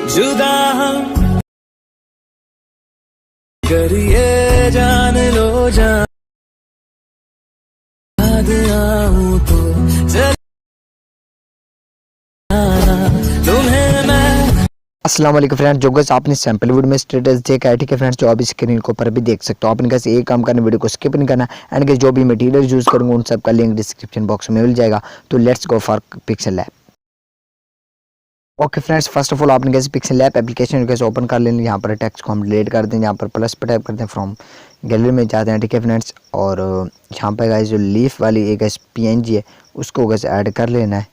जुदा हम करिए, जान लो जान, याद आऊं तो चल तुम्हें मैं। अस्सलाम वालेकुम फ्रेंड्स, जो गैस आपने सैंपल वीडियो में स्टेटस देखा है, ठीक है फ्रेंड्स, जो आप स्क्रीन के ऊपर भी देख सकते हो। आपने कैसे एक काम करना, वीडियो को स्किप नहीं करना एंड जो भी मटेरियल यूज़ करूँगा उन सब का लिंक डिस्क्रिप्शन बॉक्स में मिल जाएगा। तो let's go for pixel lab. Okay friends, first of all आपने कैसे पिक्सल लैब एप्लीकेशन कैसे ओपन कर लेंगे। यहाँ पर टेक्स्ट को हम डिलीट कर दें, यहाँ पर प्लस पर टाइप करते हैं, फ्रॉम गैलरी में जाते हैं, ठीक है फ्रेंड्स। और यहाँ पर गाइस जो लीफ वाली एक PNG है उसको कैसे ऐड कर लेना है।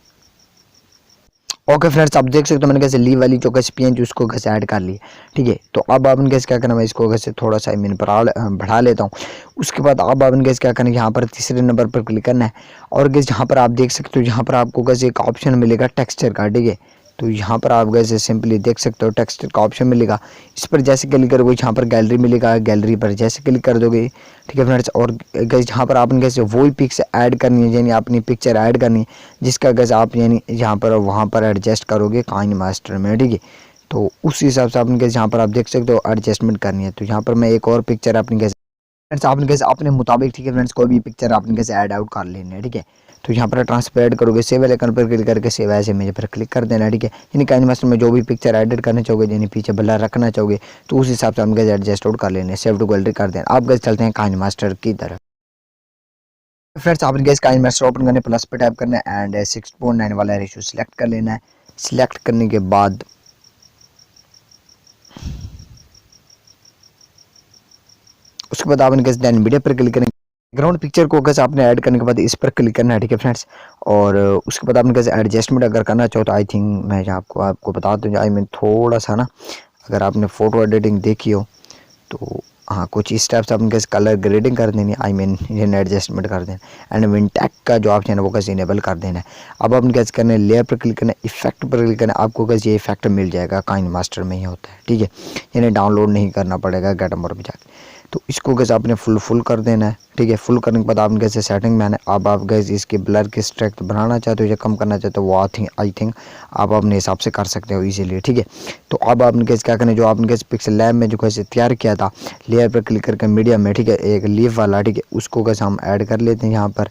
ओके फ्रेंड्स, आप देख सकते हो मैंने कैसे लीव वाली जो कैसे PNG उसको कैसे ऐड कर ली, ठीक है। तो अब आपने कैसे क्या करना है, इसको कैसे थोड़ा सा बढ़ा लेता हूँ। उसके बाद अब आपने कैसे क्या करना है, यहाँ पर तीसरे नंबर पर क्लिक करना है और कैसे यहाँ पर आप देख सकते हो, यहाँ पर आपको कैसे एक ऑप्शन मिलेगा टेक्सचर का, ठीक है। तो यहाँ पर आप कैसे सिंपली देख सकते हो टेक्सचर का ऑप्शन मिलेगा। इस पर जैसे क्लिक करोगे यहाँ पर गैलरी मिलेगा, गैलरी पर जैसे क्लिक कर दोगे, ठीक है फ्रेंड्स। और गाइस यहाँ पर आपने कैसे वही पिक्स ऐड करनी है, यानी अपनी पिक्चर ऐड करनी है जिसका गाइस आप यानी यहाँ पर वहाँ पर एडजस्ट करोगे काइन मास्टर में, ठीक है। तो उस हिसाब से आपने कैसे यहाँ पर आप देख सकते हो एडजस्टमेंट करनी है। तो यहाँ पर मैं एक और पिक्चर अपनी कैसे फ्रेंड्स आपने कैसे अपने मुताबिक, ठीक है फ्रेंड्स, कोई भी पिक्चर आपने कैसे ऐड आउट कर लेनी है, ठीक है। तो यहाँ पर ट्रांसफर ऐड करोगे, सेव आइकन पर क्लिक करके सेव एज इमेज पर क्लिक कर देना, ठीक है। यानी काइन मास्टर में जो भी पिक्चर एडिट करना चाहोगे, यानी पीछे ब्लर रखना चाहोगे, तो उस हिसाब से हम कैसे एडजस्ट आउट कर लेने, सेव टू गैलरी कर देना। आप कैसे चलते हैं काइन मास्टर की तरफ। फ्रेंड्स आपने कैसे काइन मास्टर ओपन करने, प्लस पर टाइप करना है एंड 6.9 वाला रेशियो सिलेक्ट कर लेना है। सिलेक्ट करने के बाद उसके बाद आपने कैसे दैन मीडिया पर क्लिक करें, बैकग्राउंड पिक्चर को कैसे आपने ऐड करने के बाद इस पर क्लिक करना है, ठीक है फ्रेंड्स। और उसके बाद आपने कैसे एडजस्टमेंट अगर करना चाहो तो आई थिंक मैं आपको बता दूँ, आई मीन थोड़ा सा ना, अगर आपने फ़ोटो एडिटिंग देखी हो तो हाँ कुछ इस टाइप से आपने कैसे कलर ग्रेडिंग कर देनी, आई मीन ये एडजस्टमेंट कर देना एंड विंटेक का जो ऑप्शन है वो कैसे इनेबल कर देना है। अब आपने कैसे करना है, लेयर पर क्लिक करना है, इफेक्ट पर क्लिक करना है, आपको कैसे ये इफेक्ट मिल जाएगा, काइन मास्टर में ही होता है, ठीक है। यानी डाउनलोड नहीं करना पड़ेगा गेटमोर में जाके। तो इसको कैसे आपने फुल कर देना है, ठीक है। फुल करने के बाद आपने कैसे सेटिंग में आना है। अब आप कैसे इसके ब्लर की स्ट्रेंथ बढ़ाना चाहते हो या कम करना चाहते हो वो आई थिंक आप अपने हिसाब से कर सकते हो इजीली, ठीक है। तो अब आपने कैसे क्या करना है, जो आपने कैसे पिक्सल लैब में जो कैसे तैयार किया था, लेयर पर क्लिक करके मीडिया में, ठीक है, एक लीफ वाला, ठीक है, उसको कैसे हम ऐड कर लेते हैं यहाँ पर।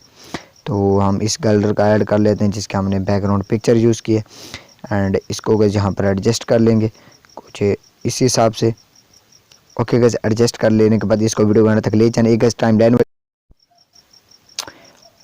तो हम इस कलर का ऐड कर लेते हैं जिसके हमने बैकग्राउंड पिक्चर यूज़ किए एंड इसको कैसे यहाँ पर एडजस्ट कर लेंगे कुछ इस हिसाब से। ओके गाइस, एडजस्ट कर लेने के बाद इसको वीडियो बनाने तक ले जाना। एक टाइमलाइन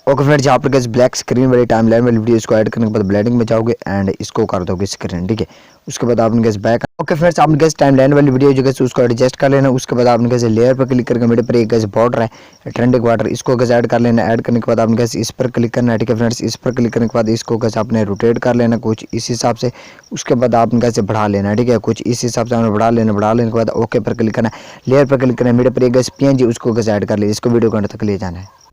ओके फ्रेंड्स, यहाँ पर गाइस ब्लैक स्क्रीन वाली टाइमलाइन वाली वीडियो इसको ऐड करने के बाद ब्लेंडिंग में जाओगे एंड इसको कर दोगे स्क्रीन, ठीक है। उसके बाद आपने गाइस बैक ओके फ्रेंड्स आपने गाइस टाइमलाइन वाली वीडियो जो गाइस उसको एडजस्ट कर लेना। उसके बाद आपने गाइस लेयर पर क्लिक करके मेरे पर एक गाइस बॉर्डर है ट्रेंडिंग वाटर, इसको गाइस ऐड कर लेना। ऐड करने के बाद आपने गाइस इस पर क्लिक करना है, ठीक है फ्रेंड्स। इस पर क्लिक करने के बाद इसको गाइस आपने रोटेट कर लेना कुछ इस हिसाब से। उसके बाद आपने गाइस बढ़ा लेना, ठीक है, कुछ इस हिसाब से आपने बढ़ा लेने के बाद ओके पर क्लिक करना है। लेयर पर क्लिक करना है, मेरे पर एक गाइस PNG उसको गाइस ऐड कर ले, इसको वीडियो के अंत तक ले जाना है।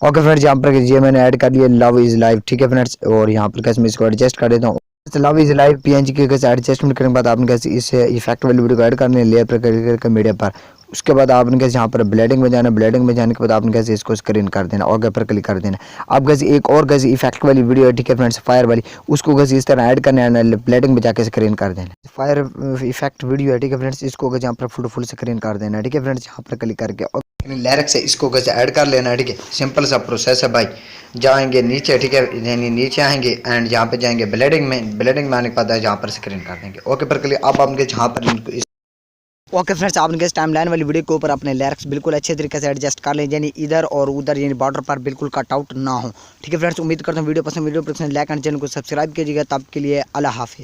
ओके फ्रेंड्स, यहाँ पर ये मैंने ऐड कर लिया लव इज लाइव, ठीक है फ्रेंड्स। और यहाँ पर कैसे मैं इसको एडजस्ट कर देता हूँ। लव इज लाइव PNG के कैसे एडजस्टमेंट करने के बाद आपने कैसे इस इफेक्ट वाली वीडियो को ऐड करने लेयर पर करके मीडिया पर। उसके बाद आपने कैसे यहाँ पर ब्लेंडिंग में जाना, ब्लेंडिंग में जाने के बाद आपने कैसे इसको स्क्रीन कर देना, ओके पर क्लिक कर देना। आप कैसे एक और कैसे इफेक्ट वाली वीडियो है, ठीक है फ्रेंड्स, फायर वाली, उसको कैसे इस तरह ऐड करना है, ब्लेंडिंग में जाके स्क्रीन कर देना। फायर इफेक्ट वीडियो है, ठीक है फ्रेंड्स, इसको कैसे यहाँ पर फुल स्क्रीन कर देना, ठीक है फ्रेंड्स। यहाँ पर क्लिक करके लिरिक्स है इसको कैसे ऐड कर लेना है, ठीक है। सिंपल सा प्रोसेस है भाई। जाएंगे नीचे, ठीक है, यानी नीचे आएंगे एंड यहाँ पे जाएंगे ब्लेंडिंग में आने के बाद यहाँ पर स्क्रीन कर देंगे, ओके पर क्लिक। अब आपके यहाँ पर ओके फ्रेंड्स आपने कैसे टाइमलाइन वाली वीडियो के ऊपर अपने लिरिक्स बिल्कुल अच्छे तरीके से एडजस्ट कर लें, यानी इधर और उधर यानी बॉर्डर पर बिल्कुल कट आउट ना हो, ठीक है फ्रेंड्स। उम्मीद करता हूँ वीडियो पसंद लाइक एंड चैनल को सब्सक्राइब कीजिएगा। तब के लिए अल्लाह हाफिज़।